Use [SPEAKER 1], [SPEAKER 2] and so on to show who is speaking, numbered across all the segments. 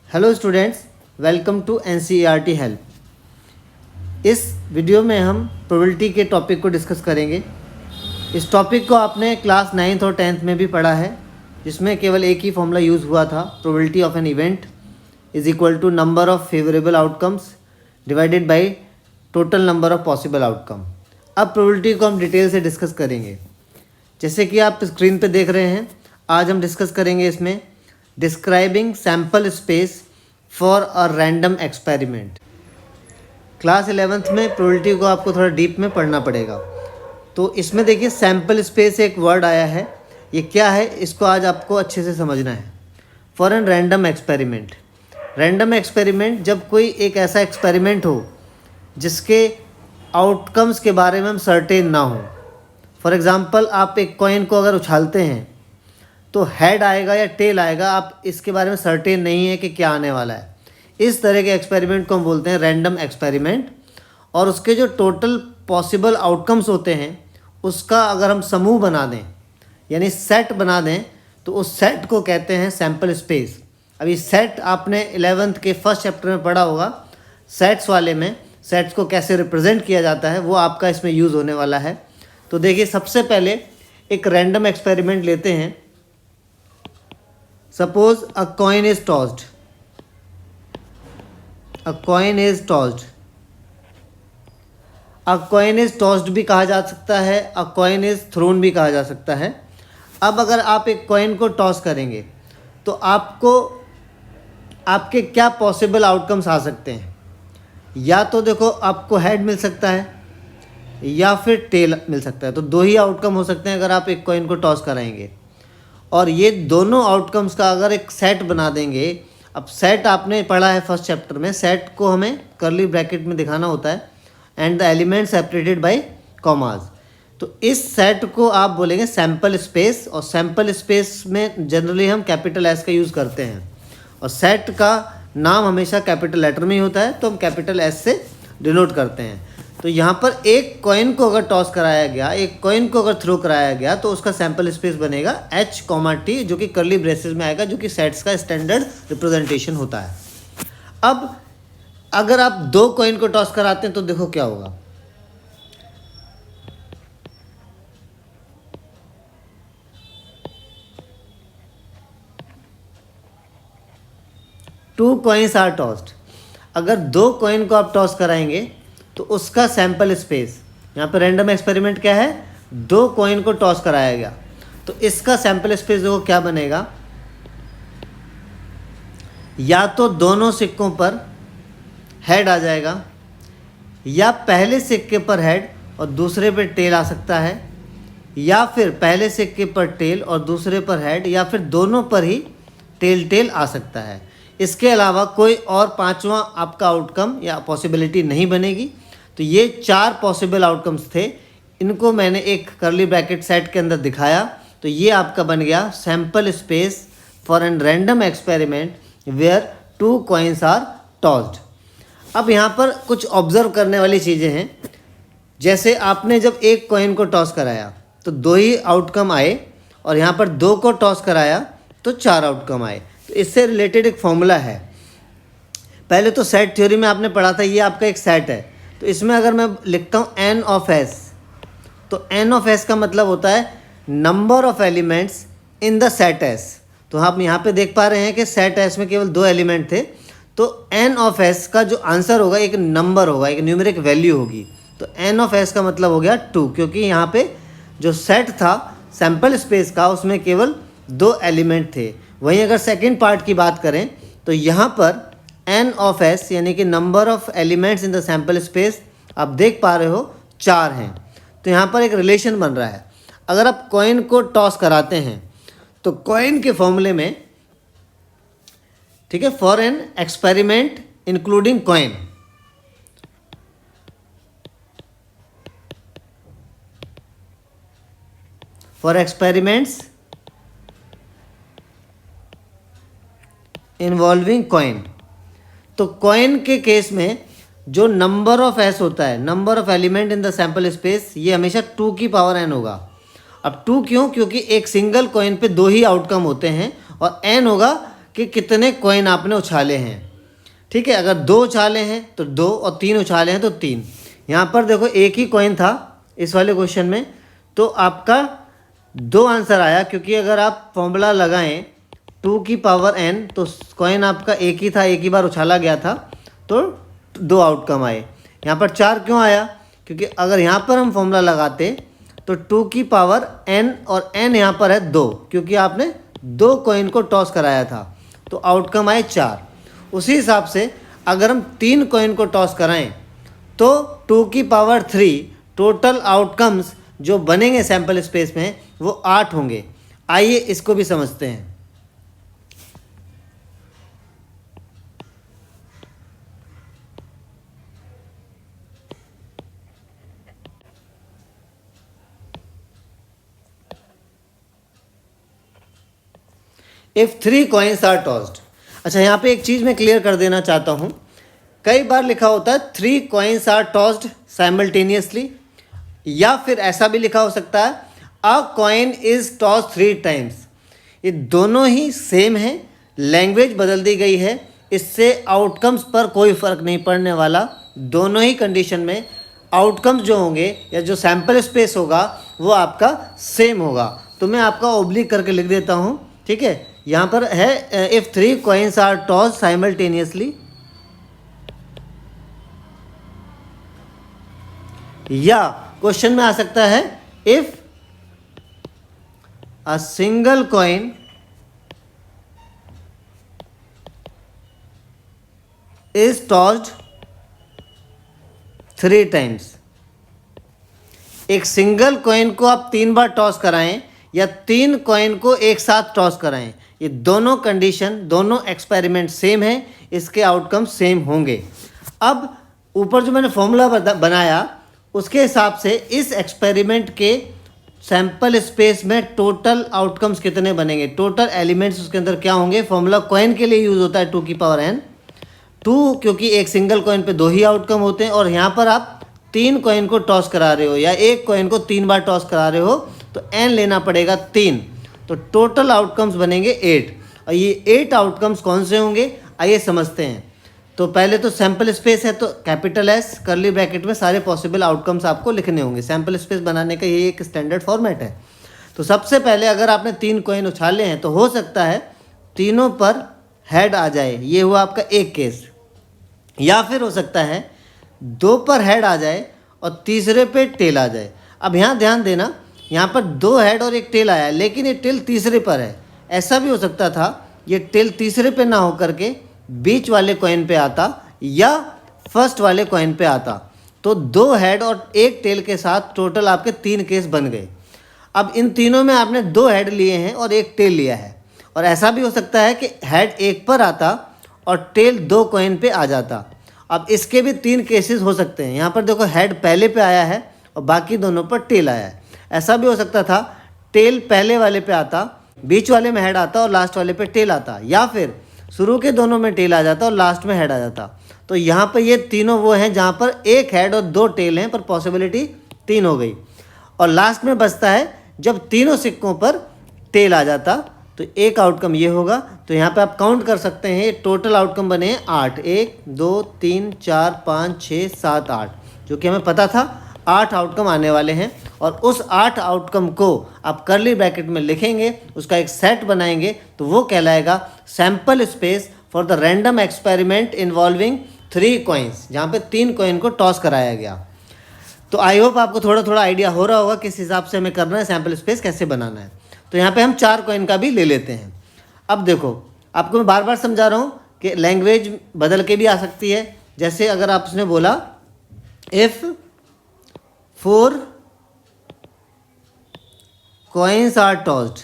[SPEAKER 1] Hello students, welcome to NCERT help. इस video में हम प्रोबेबिलिटी के टॉपिक को डिस्कस करेंगे। इस टॉपिक को आपने क्लास 9th और 10th में भी पढ़ा है, जिसमें केवल एक ही फॉर्मूला यूज़ हुआ था, probability of an event is equal to number of favourable outcomes divided by total number of possible outcome. अब प्रोबेबिलिटी को हम डिटेल से डिस्कस करेंगे। जैसे कि आप स्क्रीन पे देख रहे हैं, आज हम डिस्कस करेंगे इसमें describing sample space for a random experiment. Class 11th में प्रोबेबिलिटी को आपको थोड़ा डीप में पढ़ना पड़ेगा। तो इसमें देखिए सैम्पल स्पेस एक वर्ड आया है, ये क्या है इसको आज आपको अच्छे से समझना है। For an random experiment, random experiment जब कोई एक ऐसा एक्सपेरिमेंट हो जिसके आउटकम्स के बारे में हम सर्टेन ना हो। फॉर एग्ज़ाम्पल, आप एक कॉइन को अगर उछालते हैं तो हेड आएगा या टेल आएगा, आप इसके बारे में सर्टेन नहीं है कि क्या आने वाला है। इस तरह के एक्सपेरिमेंट को हम बोलते हैं रैंडम एक्सपेरिमेंट। और उसके जो टोटल पॉसिबल आउटकम्स होते हैं उसका अगर हम समूह बना दें यानी सेट बना दें तो उस सेट को कहते हैं सैम्पल स्पेस। अभी सेट आपने 11th के फर्स्ट चैप्टर में पढ़ा होगा। सेट्स वाले में सेट्स को कैसे रिप्रेजेंट किया जाता है वो आपका इसमें यूज़ होने वाला है। तो देखिए, सबसे पहले एक रैंडम एक्सपेरिमेंट लेते हैं। Suppose a coin is tossed, a coin is tossed. A coin is tossed भी कहा जा सकता है, अ कॉइन इज थ्रोन भी कहा जा सकता है। अब अगर आप एक कॉइन को टॉस करेंगे तो आपको आपके क्या पॉसिबल आउटकम्स आ सकते हैं। या तो देखो, आपको हेड मिल सकता है या फिर टेल मिल सकता है। तो दो ही आउटकम हो सकते हैं अगर आप एक कॉइन को टॉस कराएंगे। और ये दोनों आउटकम्स का अगर एक सेट बना देंगे। अब सेट आपने पढ़ा है फर्स्ट चैप्टर में, सेट को हमें कर्ली ब्रैकेट में दिखाना होता है and the element separated by commas. तो इस सेट को आप बोलेंगे सैम्पल स्पेस। और सैम्पल स्पेस में जनरली हम कैपिटल एस का यूज़ करते हैं और सेट का नाम हमेशा कैपिटल लेटर में ही होता है, तो हम कैपिटल एस से डिनोट करते हैं। तो यहाँ पर एक कॉइन को अगर टॉस कराया गया, एक कॉइन को अगर थ्रो कराया गया तो उसका सैम्पल स्पेस बनेगा H, T, जो कि कर्ली ब्रेसेस में आएगा, जो कि सेट्स का स्टैंडर्ड रिप्रेजेंटेशन होता है। अब अगर आप दो कॉइन को टॉस कराते हैं तो देखो क्या होगा। Two coins are tossed. अगर दो कॉइन को आप टॉस कराएंगे तो उसका सैम्पल स्पेस, यहाँ पर रैंडम एक्सपेरिमेंट क्या है, दो कॉइन को टॉस कराया गया तो इसका सैम्पल स्पेस देखो क्या बनेगा। या तो दोनों सिक्कों पर हेड आ जाएगा, या पहले सिक्के पर हेड और दूसरे पर टेल आ सकता है, या फिर पहले सिक्के पर टेल और दूसरे पर हेड, या फिर दोनों पर ही टेल आ सकता है। इसके अलावा कोई और पांचवा आपका आउटकम या पॉसिबिलिटी नहीं बनेगी। तो ये चार पॉसिबल आउटकम्स थे, इनको मैंने एक कर्ली ब्रैकेट सेट के अंदर दिखाया। तो ये आपका बन गया sample space for an random experiment where two coins are tossed. अब यहाँ पर कुछ ऑब्जर्व करने वाली चीज़ें हैं। जैसे आपने जब एक कॉइन को टॉस कराया तो दो ही आउटकम आए, और यहाँ पर दो को टॉस कराया तो चार आउटकम आए। तो इससे रिलेटेड एक फॉर्मूला है। पहले तो सेट थ्योरी में आपने पढ़ा था, ये आपका एक सेट है। तो इसमें अगर मैं लिखता हूँ एन ऑफ एस, तो एन ऑफ एस का मतलब होता है number of elements in the set S. तो आप यहाँ पे देख पा रहे हैं कि सेट एस में केवल दो एलिमेंट थे। तो एन ऑफ एस का जो आंसर होगा एक नंबर होगा, एक न्यूमेरिक वैल्यू होगी। तो एन ऑफ एस का मतलब हो गया 2, क्योंकि यहाँ पे जो सेट था सैम्पल स्पेस का उसमें केवल दो एलिमेंट थे। वहीं अगर सेकेंड पार्ट की बात करें तो यहाँ पर एन ऑफ एस यानी कि number of elements in the sample space आप देख पा रहे हो 4 हैं। तो यहाँ पर एक रिलेशन बन रहा है। अगर आप कॉइन को टॉस कराते हैं तो कॉइन के फॉर्मूले में, ठीक है, for an experiment including coin, for experiments involving coin. तो कॉइन के केस में जो नंबर ऑफ एस होता है, number of element in the sample space, ये हमेशा 2 की पावर n होगा। अब 2 क्यों? क्योंकि एक सिंगल कॉइन पे दो ही आउटकम होते हैं और n होगा कि कितने कॉइन आपने उछाले हैं। ठीक है, अगर 2 उछाले हैं तो 2 और 3 उछाले हैं तो 3। यहाँ पर देखो एक ही कॉइन था इस वाले क्वेश्चन में, तो आपका 2 आंसर आया, क्योंकि अगर आप फॉर्मूला लगाएं 2 की पावर n तो कॉइन आपका एक ही था, एक ही बार उछाला गया था, तो 2 आउटकम आए। यहाँ पर 4 क्यों आया? क्योंकि अगर यहाँ पर हम फॉर्मूला लगाते तो 2 की पावर n और n यहाँ पर है 2, क्योंकि आपने 2 कॉइन को टॉस कराया था, तो आउटकम आए 4। उसी हिसाब से अगर हम 3 कॉइन को टॉस कराएं तो 2 की पावर 3 टोटल आउटकम्स जो बनेंगे सैंपल स्पेस में वो 8 होंगे। आइए इसको भी समझते हैं। If 3 coins are tossed. अच्छा, यहाँ पे एक चीज़ मैं क्लियर कर देना चाहता हूँ। कई बार लिखा होता है 3 कॉइन्स आर टॉस्ड साइमल्टेनियसली, या फिर ऐसा भी लिखा हो सकता है अ कॉइन इज टॉस 3 टाइम्स। ये दोनों ही सेम है, लैंग्वेज बदल दी गई है, इससे आउटकम्स पर कोई फ़र्क नहीं पड़ने वाला। दोनों ही कंडीशन में आउटकम्स जो होंगे या जो सैंपल स्पेस होगा वो आपका सेम होगा। तो मैं आपका ओब्लिक करके लिख देता हूँ। ठीक है, यहाँ पर है if 3 coins are toss simultaneously, या क्वेश्चन में आ सकता है if a single coin is tossed 3 times. एक सिंगल कॉइन को आप 3 बार टॉस कराएं या 3 कॉइन को एक साथ टॉस कराएं, ये दोनों कंडीशन, दोनों एक्सपेरिमेंट सेम है, इसके आउटकम सेम होंगे। अब ऊपर जो मैंने फॉर्मूला बनाया उसके हिसाब से इस एक्सपेरिमेंट के सैंपल स्पेस में टोटल आउटकम्स कितने बनेंगे, टोटल एलिमेंट्स उसके अंदर क्या होंगे। फॉर्मूला कॉइन के लिए यूज़ होता है 2 की पावर n, 2 क्योंकि एक सिंगल कॉइन पे 2 ही आउटकम होते हैं, और यहाँ पर आप 3 कॉइन को टॉस करा रहे हो या एक कॉइन को 3 बार टॉस करा रहे हो, तो n लेना पड़ेगा 3, तो टोटल आउटकम्स बनेंगे 8। और ये 8 आउटकम्स कौन से होंगे आइए समझते हैं। तो पहले तो सैंपल स्पेस है, तो कैपिटल S कर्ली ब्रैकेट में सारे पॉसिबल आउटकम्स आपको लिखने होंगे। सैंपल स्पेस बनाने का ये एक स्टैंडर्ड फॉर्मेट है। तो सबसे पहले अगर आपने 3 कॉइन उछाले हैं तो हो सकता है तीनों पर हेड आ जाए, ये हुआ आपका एक केस, या फिर हो सकता है 2 पर हेड आ जाए और तीसरे पे टेल आ जाए। अब यहाँ ध्यान देना, यहाँ पर 2 हेड और एक टेल आया, लेकिन ये टेल तीसरे पर है। ऐसा भी हो सकता था ये टेल तीसरे पे ना हो करके बीच वाले कॉइन पे आता या फर्स्ट वाले कॉइन पे आता, तो 2 हेड और एक टेल के साथ टोटल आपके 3 केस बन गए। अब इन तीनों में आपने 2 हेड लिए हैं और एक टेल लिया है, और ऐसा भी हो सकता है कि हेड एक पर आता और टेल 2 कॉइन पे आ जाता। अब इसके भी 3 केसेस हो सकते हैं। यहाँ पर देखो हेड पहले पे आया है और बाकी दोनों पर टेल आया है। ऐसा भी हो सकता था टेल पहले वाले पे आता, बीच वाले में हेड आता और लास्ट वाले पे टेल आता, या फिर शुरू के दोनों में टेल आ जाता और लास्ट में हेड आ जाता। तो यहाँ पर ये तीनों वो हैं जहाँ पर एक हेड और 2 टेल हैं, पर पॉसिबिलिटी 3 हो गई। और लास्ट में बचता है जब तीनों सिक्कों पर टेल आ जाता, तो एक आउटकम ये होगा। तो यहाँ पे आप काउंट कर सकते हैं, टोटल आउटकम बने हैं 8, 1 2 3 4 5 6 7 8, जो कि हमें पता था 8 आउटकम आने वाले हैं। और उस 8 आउटकम को आप कर्ली ब्रैकेट में लिखेंगे, उसका एक सेट बनाएंगे, तो वो कहलाएगा sample space for the random experiment involving 3 coins, जहाँ पे 3 कॉइन को टॉस कराया गया। तो आई होप आपको थोड़ा थोड़ा आइडिया हो रहा होगा किस हिसाब से हमें करना है, सैंपल स्पेस कैसे बनाना है। तो यहाँ पे हम 4 कॉइन का भी ले लेते हैं। अब देखो, आपको मैं बार बार समझा रहा हूँ कि लैंग्वेज बदल के भी आ सकती है। जैसे अगर आपने बोला if 4 coins are tossed,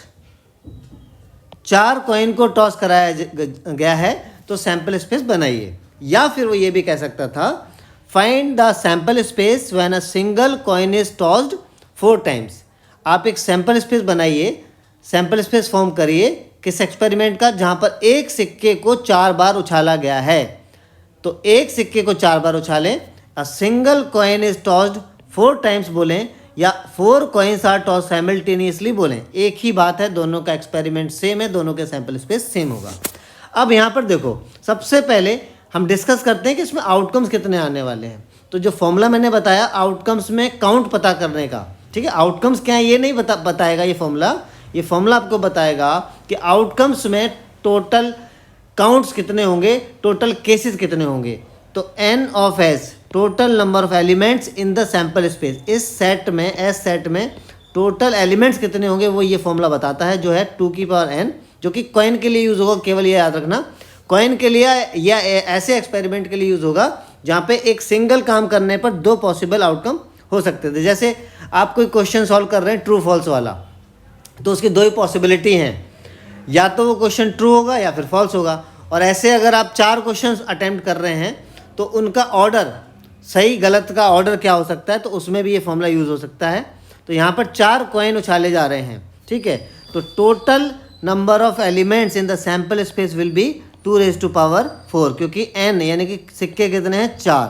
[SPEAKER 1] 4 coin को टॉस कराया गया है, तो सैंपल स्पेस बनाइए। या फिर वो ये भी कह सकता था find the sample space when a single coin is tossed 4 times. आप एक सैंपल स्पेस बनाइए, सैंपल स्पेस फॉर्म करिए किस एक्सपेरिमेंट का, जहाँ पर एक सिक्के को 4 बार उछाला गया है। तो एक सिक्के को 4 बार उछालें, a single coin is tossed 4 times बोलें, या 4 कॉइन्स आर टॉस साइमल्टेनियसली बोलें, एक ही बात है, दोनों का एक्सपेरिमेंट सेम है, दोनों के सैंपल स्पेस सेम होगा। अब यहाँ पर देखो, सबसे पहले हम डिस्कस करते हैं कि इसमें आउटकम्स कितने आने वाले हैं। तो जो फॉर्मूला मैंने बताया आउटकम्स में काउंट पता करने का, ठीक है, आउटकम्स क्या है ये नहीं बताएगा ये फॉर्मूला आपको बताएगा कि आउटकम्स में टोटल काउंट्स कितने होंगे, टोटल केसेस कितने होंगे। तो n of s total number of elements in the sample space, इस सेट में एस सेट में टोटल एलिमेंट्स कितने होंगे वो ये फॉर्मूला बताता है, जो है 2 की पावर n, जो कि कॉइन के लिए यूज़ होगा। केवल ये याद रखना, कॉइन के लिए या ऐसे एक्सपेरिमेंट के लिए यूज़ होगा जहाँ पे एक सिंगल काम करने पर 2 पॉसिबल आउटकम हो सकते थे। जैसे आप कोई क्वेश्चन सॉल्व कर रहे हैं ट्रू फॉल्स वाला, तो उसकी 2 ही पॉसिबिलिटी हैं, या तो वो क्वेश्चन ट्रू होगा या फिर फॉल्स होगा। और ऐसे अगर आप 4 क्वेश्चन अटैम्प्ट कर रहे हैं तो उनका ऑर्डर, सही गलत का ऑर्डर क्या हो सकता है, तो उसमें भी ये फॉर्मूला यूज़ हो सकता है। तो यहाँ पर 4 कॉइन उछाले जा रहे हैं, ठीक है। तो total number of elements in the sample space will be 2⁴, क्योंकि n यानी कि सिक्के कितने हैं 4,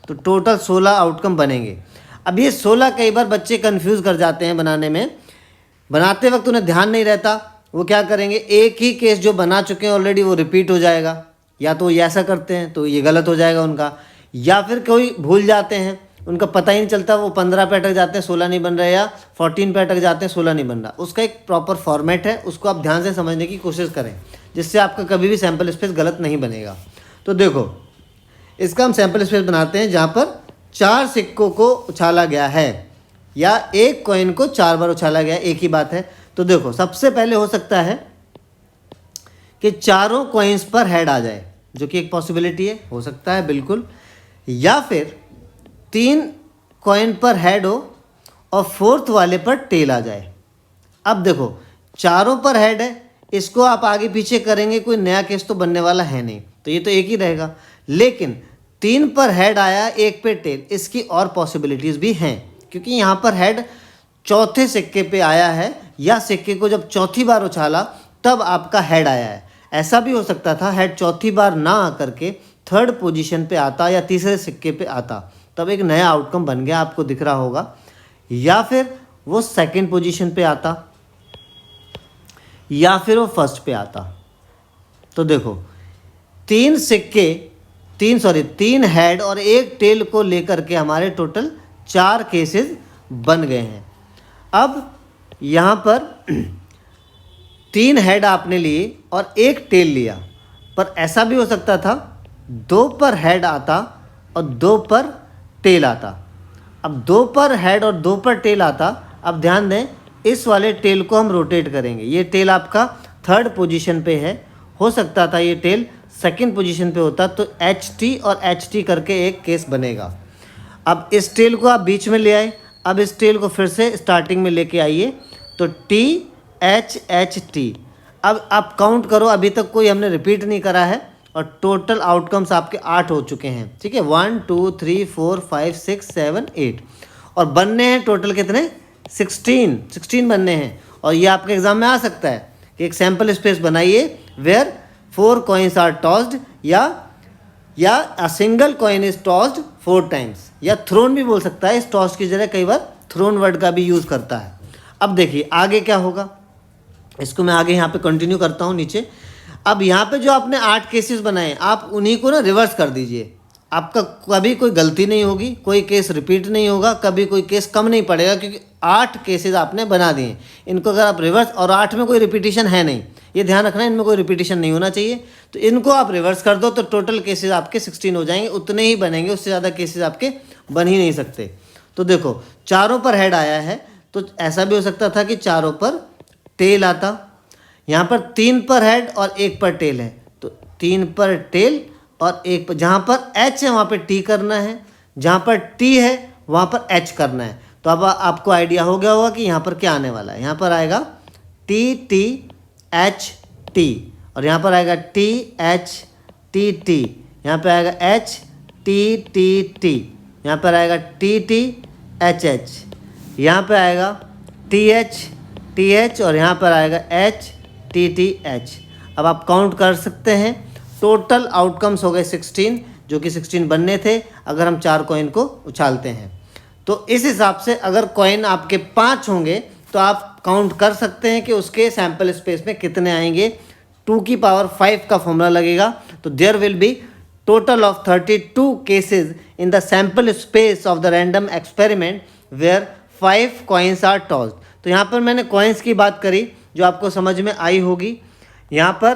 [SPEAKER 1] तो टोटल 16 आउटकम बनेंगे। अब ये 16 कई बार बच्चे कंफ्यूज कर जाते हैं बनाने में, बनाते वक्त उन्हें ध्यान नहीं रहता, वो क्या करेंगे, एक ही केस जो बना चुके हैं ऑलरेडी वो रिपीट हो जाएगा, या तो ये ऐसा करते हैं तो ये गलत हो जाएगा उनका, या फिर कोई भूल जाते हैं, उनका पता ही नहीं चलता, वो 15 पे अटक जाते हैं 16 नहीं बन रहा, या 14 पे अटक जाते हैं 16 नहीं बन रहा। उसका एक प्रॉपर फॉर्मेट है, उसको आप ध्यान से समझने की कोशिश करें, जिससे आपका कभी भी सैंपल स्पेस गलत नहीं बनेगा। तो देखो, इसका हम सैंपल स्पेस बनाते हैं जहाँ पर 4 सिक्कों को उछाला गया है, या एक कॉइन को 4 बार उछाला गया है, एक ही बात है। तो देखो, सबसे पहले हो सकता है कि चारों कॉइन्स पर हेड आ जाए, जो कि एक पॉसिबिलिटी है, हो सकता है बिल्कुल, या फिर 3 कॉइन पर हेड हो और 4th वाले पर टेल आ जाए। अब देखो, चारों पर हेड है, इसको आप आगे पीछे करेंगे, कोई नया केस तो बनने वाला है नहीं, तो ये तो एक ही रहेगा। लेकिन 3 पर हेड आया, 1 पे टेल, इसकी और पॉसिबिलिटीज़ भी हैं, क्योंकि यहाँ पर हेड चौथे सिक्के पे आया है, या सिक्के को जब चौथी बार उछाला तब आपका हेड आया है। ऐसा भी हो सकता था हेड चौथी बार ना आकर के 3rd पोजीशन पे आता या तीसरे सिक्के पे आता, तब एक नया आउटकम बन गया, आपको दिख रहा होगा, या फिर वो 2nd पोजीशन पे आता, या फिर वो 1st पे आता। तो देखो, 3 हेड और 1 टेल को लेकर के हमारे टोटल 4 केसेस बन गए हैं। अब यहाँ पर 3 हेड आपने लिए और 1 टेल लिया, पर ऐसा भी हो सकता था 2 पर हेड आता और 2 पर टेल आता। अब 2 पर हेड और 2 पर टेल आता, अब ध्यान दें, इस वाले टेल को हम रोटेट करेंगे, ये टेल आपका 3rd पोजीशन पे है, हो सकता था ये टेल 2nd पोजीशन पे होता, तो HT और HT करके एक केस बनेगा। अब इस टेल को आप बीच में ले आए, अब इस टेल को फिर से स्टार्टिंग में लेके आइए, तो THHT। अब आप काउंट करो, अभी तक कोई हमने रिपीट नहीं करा है, और टोटल आउटकम्स आपके 8 हो चुके हैं, ठीक है, 1 2 3 4 5 6 7 8, और बनने हैं टोटल कितने, 16 बनने हैं। और ये आपके एग्जाम में आ सकता है कि एक सैम्पल स्पेस बनाइए वेयर 4 कॉइन्स आर टॉस्ड, या अ single coin is tossed 4 times, या थ्रोन भी बोल सकता है, इस टॉस की जगह कई बार थ्रोन वर्ड का भी यूज़ करता है। अब देखिए आगे क्या होगा, इसको मैं आगे यहाँ पे कंटिन्यू करता हूँ नीचे। अब यहाँ पे जो आपने 8 केसेस बनाए, आप उन्हीं को ना रिवर्स कर दीजिए, आपका कभी कोई गलती नहीं होगी, कोई केस रिपीट नहीं होगा, कभी कोई केस कम नहीं पड़ेगा, क्योंकि 8 केसेस आपने बना दिए। इनको अगर आप रिवर्स, और 8 में कोई रिपीटिशन है नहीं, ये ध्यान रखना, इनमें कोई रिपीटिशन नहीं होना चाहिए, तो इनको आप रिवर्स कर दो तो टोटल केसेस आपके 16 हो जाएंगे, उतने ही बनेंगे, उससे ज़्यादा केसेस आपके बन ही नहीं सकते। तो देखो, चारों पर हेड आया है, तो ऐसा भी हो सकता था कि चारों पर टेल आता, यहाँ पर 3 पर हेड और 1 पर टेल है, तो 3 पर टेल और 1 पर, जहाँ पर H है वहाँ पे T करना है, जहाँ पर T है वहाँ पर H करना है। तो अब आपको आइडिया हो गया होगा कि यहाँ पर क्या आने वाला है, यहाँ पर आएगा TTHT, और यहाँ पर आएगा THTT, यहाँ पर आएगा HTTT, यहाँ पर आएगा TTHH, यहाँ पर आएगा TH, और यहाँ पर आएगा HTTH। अब आप काउंट कर सकते हैं, टोटल आउटकम्स हो गए 16, जो कि 16 बनने थे अगर हम 4 कॉइन को उछालते हैं। तो इस हिसाब से अगर कॉइन आपके 5 होंगे तो आप काउंट कर सकते हैं कि उसके सैंपल स्पेस में कितने आएंगे 2 की पावर 5 का फॉर्मूला लगेगा। तो there will be total of 32 cases in the sample space of the random experiment where 5 coins are tossed. तो यहाँ पर मैंने कॉइन्स की बात करी जो आपको समझ में आई होगी। यहाँ पर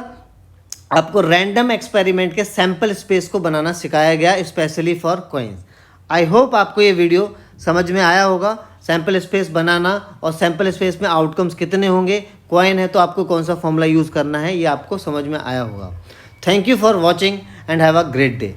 [SPEAKER 1] आपको रैंडम एक्सपेरिमेंट के सैम्पल स्पेस को बनाना सिखाया गया specially for coins. I hope आपको ये वीडियो समझ में आया होगा। सैम्पल स्पेस बनाना और सैम्पल स्पेस में आउटकम्स कितने होंगे, कॉइन है तो आपको कौन सा फॉर्मूला यूज़ करना है, ये आपको समझ में आया होगा। Thank you for watching and have a great day.